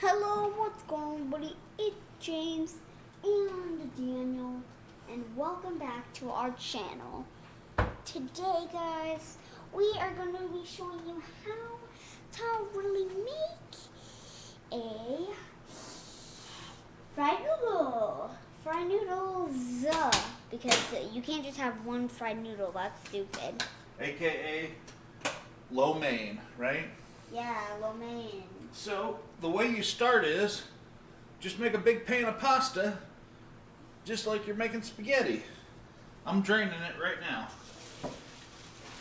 Hello, what's going on, buddy? It's James and Daniel, and welcome back to our channel. Today, guys, we are going to be showing you how to really make a fried noodle. Fried noodles, because you can't just have one fried noodle. That's stupid. AKA lo mein, right? Yeah, lo mein. So the way you start is just make a big pan of pasta, just like you're making spaghetti. I'm draining it right now.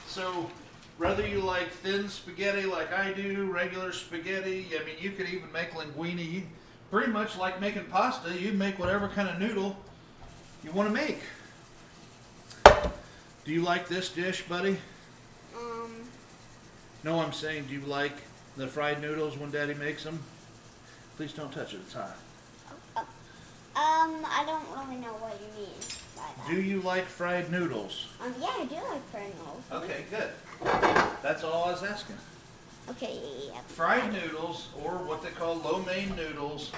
So whether you like thin spaghetti like I do, regular spaghetti, I mean, you could even make linguine. Pretty much like making pasta, you make whatever kind of noodle you want to make. Do you like this dish, buddy? No, I'm saying, do you like the fried noodles when Daddy makes them? Please don't touch it, it's hot. I don't really know what you mean by that. Do you like fried noodles? Yeah, I do like fried noodles. Okay, good. That's all I was asking. Okay, yeah. Fried noodles, or what they call lo mein noodles,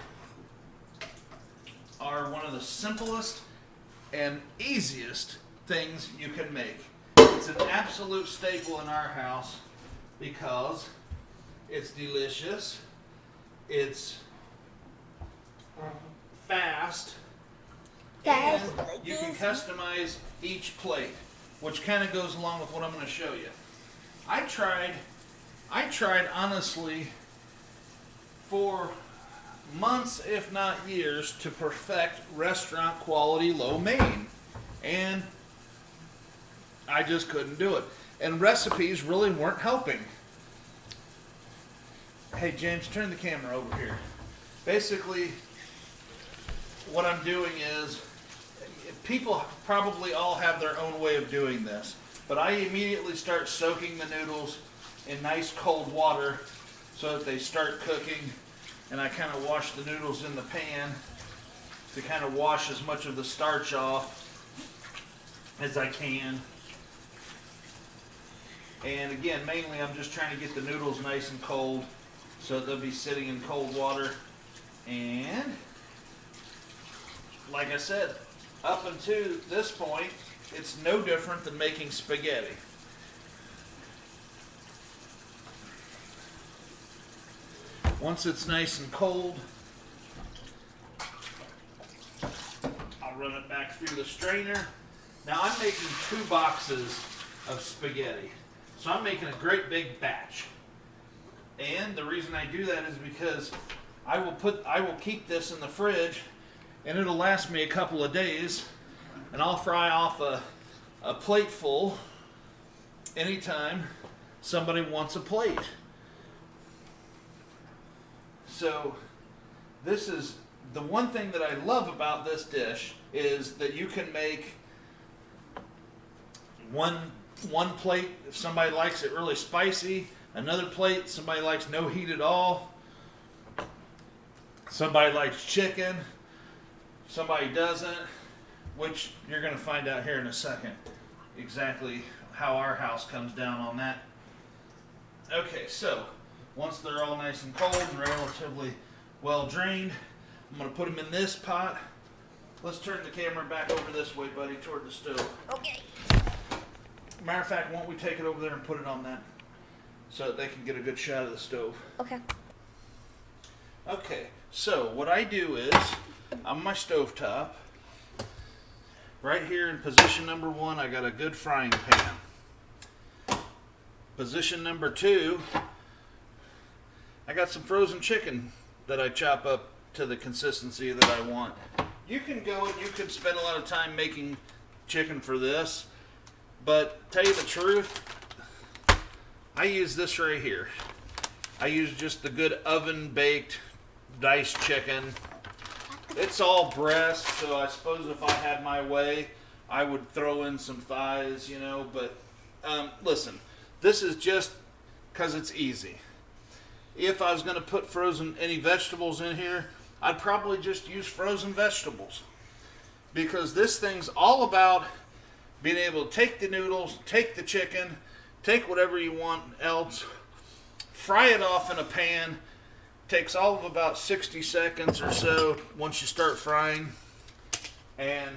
are one of the simplest and easiest things you can make. It's an absolute staple in our house because it's delicious, it's fast, and you can customize each plate, which kind of goes along with what I'm going to show you. I tried honestly for months, if not years, to perfect restaurant quality lo mein, and I just couldn't do it. And recipes really weren't helping. Hey James, turn the camera over here. Basically, what I'm doing is, people probably all have their own way of doing this, but I immediately start soaking the noodles in nice cold water so that they start cooking, and I kind of wash the noodles in the pan to kind of wash as much of the starch off as I can. And again, mainly I'm just trying to get the noodles nice and cold so they'll be sitting in cold water. And like I said, up until this point, it's no different than making spaghetti. Once it's nice and cold, I'll run it back through the strainer. Now I'm making 2 boxes of spaghetti. So I'm making a great big batch. And the reason I do that is because I will keep this in the fridge and it'll last me a couple of days, and I'll fry off a plate full anytime somebody wants a plate. So this is the one thing that I love about this dish, is that you can make one plate if somebody likes it really spicy, another plate somebody likes no heat at all, somebody likes chicken, somebody doesn't, which you're going to find out here in a second exactly how our house comes down on that. Okay, so once they're all nice and cold and relatively well drained, I'm going to put them in this pot. Let's turn the camera back over this way, buddy, toward the stove. Okay. Matter of fact, why don't we take it over there and put it on that so that they can get a good shot of the stove. Okay. Okay, so what I do is, on my stovetop, right here in position number 1, I got a good frying pan. Position number 2, I got some frozen chicken that I chop up to the consistency that I want. You can spend a lot of time making chicken for this, but tell you the truth, I use this right here. I use just the good oven baked diced chicken. It's all breast, so I suppose if I had my way, I would throw in some thighs, you know, but listen, this is just because it's easy. If I was going to put any vegetables in here, I'd probably just use frozen vegetables, because this thing's all about being able to take the noodles, take the chicken, take whatever you want else, fry it off in a pan, Takes all of about 60 seconds or so once you start frying, and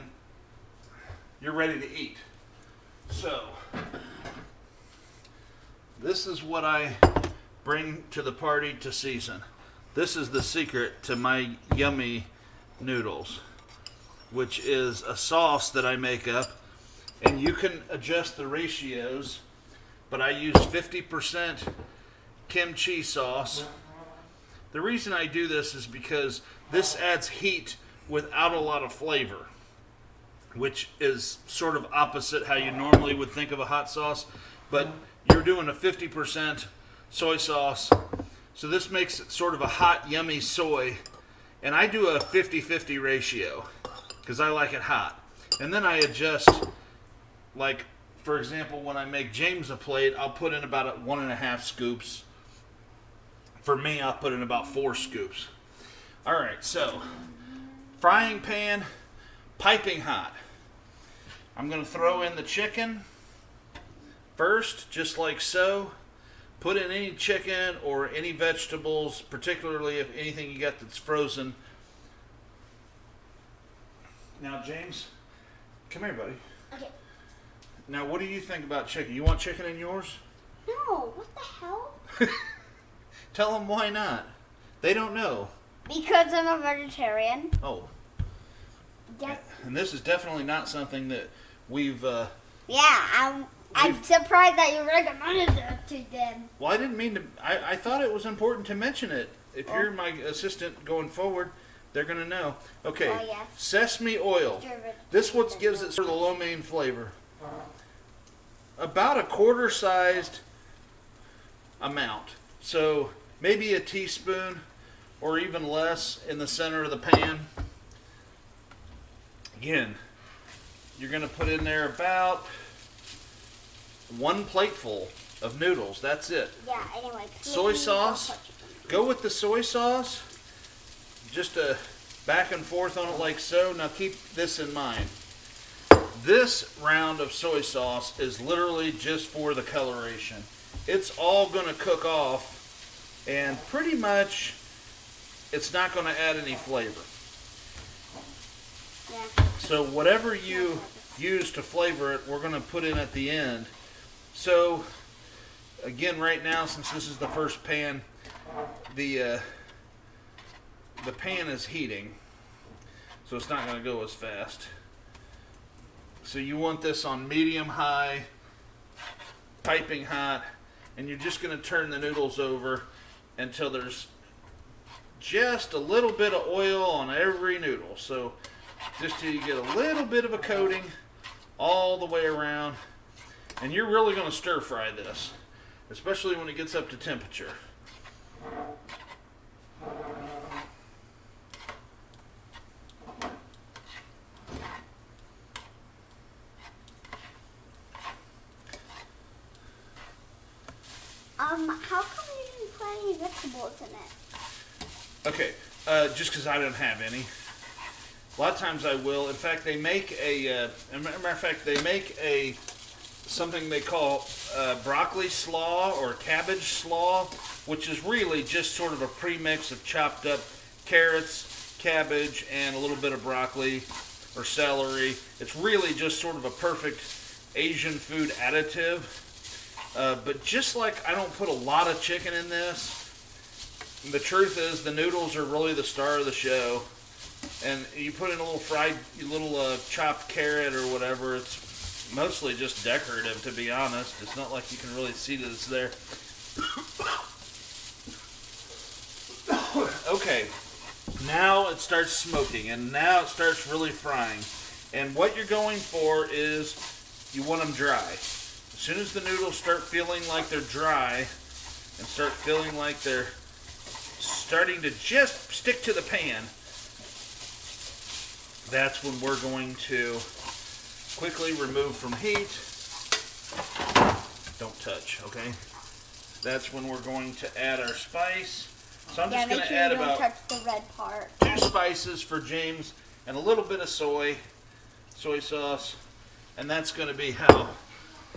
you're ready to eat. So, this is what I bring to the party to season. This is the secret to my yummy noodles, which is a sauce that I make up, and you can adjust the ratios, but I use 50% kimchi sauce. The reason I do this is because this adds heat without a lot of flavor, which is sort of opposite how you normally would think of a hot sauce, but you're doing a 50% soy sauce, so this makes it sort of a hot, yummy soy, and I do a 50-50 ratio because I like it hot. And then I adjust, like, for example, when I make James a plate, I'll put in about 1.5 scoops. For me, I'll put in about 4 scoops. Alright, so, frying pan, piping hot. I'm going to throw in the chicken first, just like so. Put in any chicken or any vegetables, particularly if anything you got that's frozen. Now, James, come here, buddy. Okay. Now, what do you think about chicken? You want chicken in yours? No, what the hell? Tell them why not. They don't know. Because I'm a vegetarian. Oh. Yes. And this is definitely not something that we've... Yeah, I'm surprised that you recommended that to them. Well, I didn't mean to... I thought it was important to mention it. If you're my assistant going forward, they're going to know. Okay, Oh, yes. Sesame oil. This what gives it sort of the lo mein flavor. About a quarter-sized amount. So maybe a teaspoon or even less in the center of the pan. Again, you're going to put in there about 1 plateful of noodles. That's it. Yeah, anyway. Soy sauce. Go with the soy sauce. Just a back and forth on it like so. Now keep this in mind. This round of soy sauce is literally just for the coloration. It's all going to cook off, and pretty much it's not going to add any flavor. Yeah. So whatever you use to flavor it, we're going to put in at the end. So again, right now, since this is the first pan, the pan is heating, so it's not going to go as fast. So you want this on medium-high, piping hot, and you're just going to turn the noodles over until there's just a little bit of oil on every noodle. So just till you get a little bit of a coating all the way around. And you're really going to stir fry this, especially when it gets up to temperature. How come you didn't put any vegetables in it? Okay, just because I don't have any. A lot of times I will. In fact, they make something they call broccoli slaw or cabbage slaw, which is really just sort of a premix of chopped up carrots, cabbage, and a little bit of broccoli or celery. It's really just sort of a perfect Asian food additive. But just like I don't put a lot of chicken in this, the truth is the noodles are really the star of the show. And you put in a little chopped carrot or whatever. It's mostly just decorative, to be honest. It's not like you can really see that it's there. Okay, now it starts smoking, and now it starts really frying. And what you're going for is you want them dry. As soon as the noodles start feeling like they're dry and start feeling like they're starting to just stick to the pan, that's when we're going to quickly remove from heat. Don't touch, okay? That's when we're going to add our spice. So I'm just going to add about touch the red part. 2 spices for James and a little bit of soy sauce, and that's going to be how.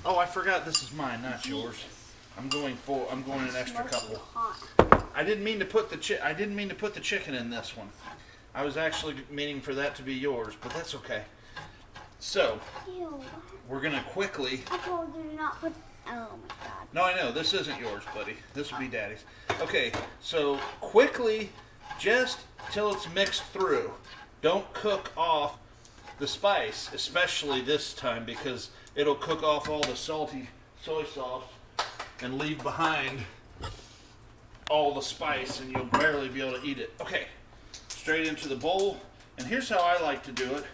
Oh, I forgot this is mine, not yours. I'm going an extra couple. Hot. I didn't mean to put the chicken in this one. I was actually meaning for that to be yours, but that's okay. So, Ew. we're gonna quickly. I told you to not put. Oh my god. No, I know this isn't yours, buddy. This would be Daddy's. Okay, so quickly, just till it's mixed through. Don't cook off the spice, especially this time, because it'll cook off all the salty soy sauce and leave behind all the spice, and you'll barely be able to eat it. Okay, straight into the bowl. And here's how I like to do it.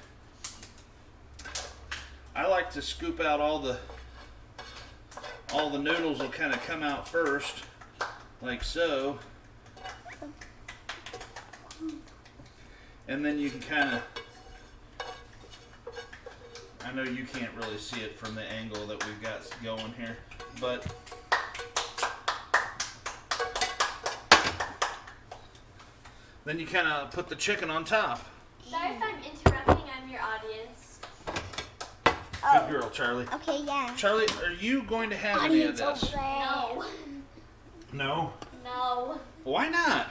I like to scoop out all the noodles will kind of come out first, like so. And then you can kind of, I know you can't really see it from the angle that we've got going here, but then you kind of put the chicken on top. Sorry if I'm interrupting, I'm your audience. Good girl, Charlie. Okay, yeah. Charlie, are you going to have any of Audience this? over there. No. No? No. Why not?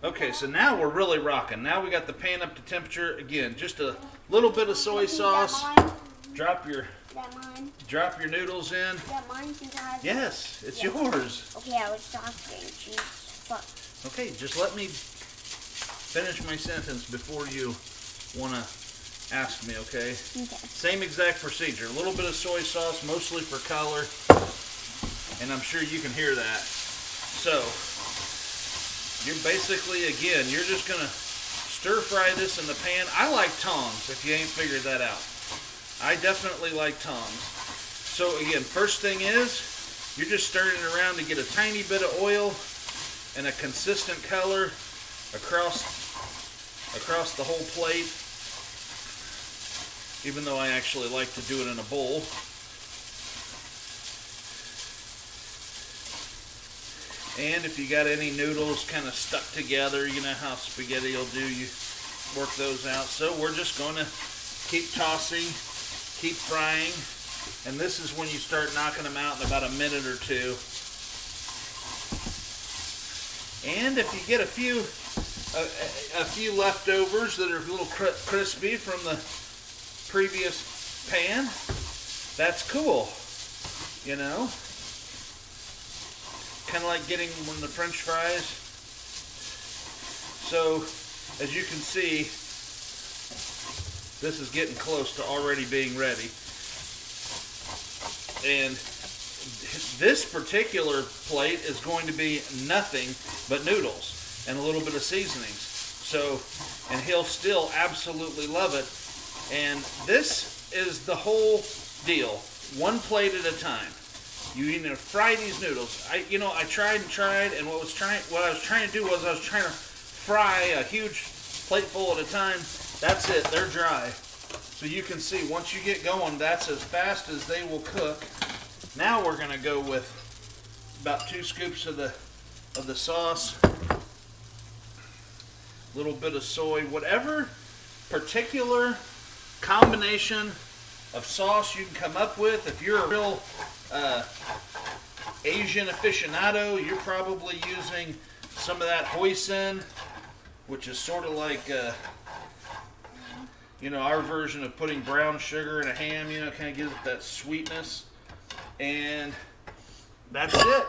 Okay, so now we're really rocking. Now we got the pan up to temperature. Again, just a little bit of soy sauce. Is that mine? Drop your Is that mine? noodles in. Is that mine since I have Yes, it's Yeah. yours. Okay, I was talking. Jeez. Fuck. Okay, just let me finish my sentence before you want to ask me, okay? Okay. Same exact procedure. A little bit of soy sauce, mostly for color. And I'm sure you can hear that. So, you're basically, again, you're just going to stir fry this in the pan. I like tongs, if you ain't figured that out. I definitely like tongs. So, again, first thing is, you're just stirring it around to get a tiny bit of oil and a consistent color across the whole plate. Even though I actually like to do it in a bowl. And if you got any noodles kind of stuck together, you know how spaghetti will do, you work those out. So we're just going to keep tossing, keep frying, and this is when you start knocking them out in about a minute or two. And if you get a few leftovers that are a little crispy from the previous pan, that's cool, you know. Kind of like getting one of the French fries. So, as you can see, this is getting close to already being ready. And this particular plate is going to be nothing but noodles and a little bit of seasonings. So, and he'll still absolutely love it. And this is the whole deal. One plate at a time. You need to fry these noodles. I tried and tried, and what I was trying to do was I was trying to fry a huge plateful at a time. That's it. They're dry. So you can see once you get going, that's as fast as they will cook. Now we're going to go with about 2 scoops of the sauce, a little bit of soy, whatever particular combination of sauce you can come up with. If you're a real Asian aficionado, you're probably using some of that hoisin, which is sort of like our version of putting brown sugar in a ham, kind of gives it that sweetness. And that's it.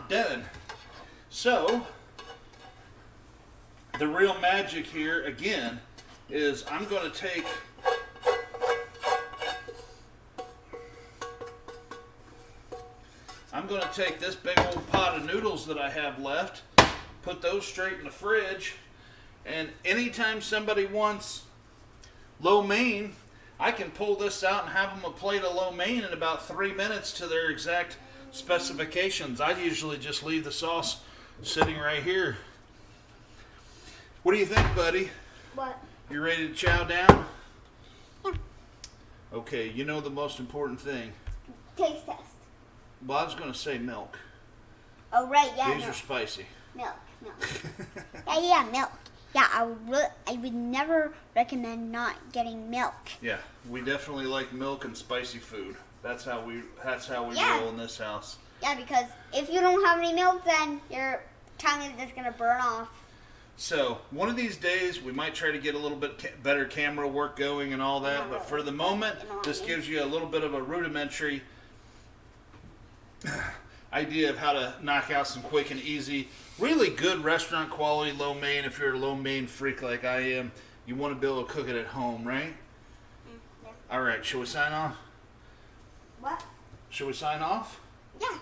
Done. So, the real magic here, again, is I'm going to take this big old pot of noodles that I have left, put those straight in the fridge, and anytime somebody wants lo mein, I can pull this out and have them a plate of lo mein in about 3 minutes to their exact specifications. I usually just leave the sauce sitting right here. What do you think, buddy? What? You ready to chow down? Yeah. Okay, you know the most important thing. Taste test. Well, I was going to say milk. Oh, right, yeah. These milk. are spicy. Milk. Yeah, milk. Yeah, I would never recommend not getting milk. Yeah, we definitely like milk and spicy food. That's how we Yeah. roll in this house. Yeah, because if you don't have any milk, then your tongue is just going to burn off. So, one of these days, we might try to get a little bit better camera work going and all that, but for the moment, this gives you a little bit of a rudimentary idea of how to knock out some quick and easy, really good restaurant quality lo mein. If you're a lo mein freak like I am, you want to be able to cook it at home, right? Yeah. All right, shall we sign off? What? Shall we sign off? Yeah.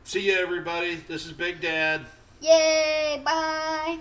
See ya, everybody. This is Big Dad. Yay, bye.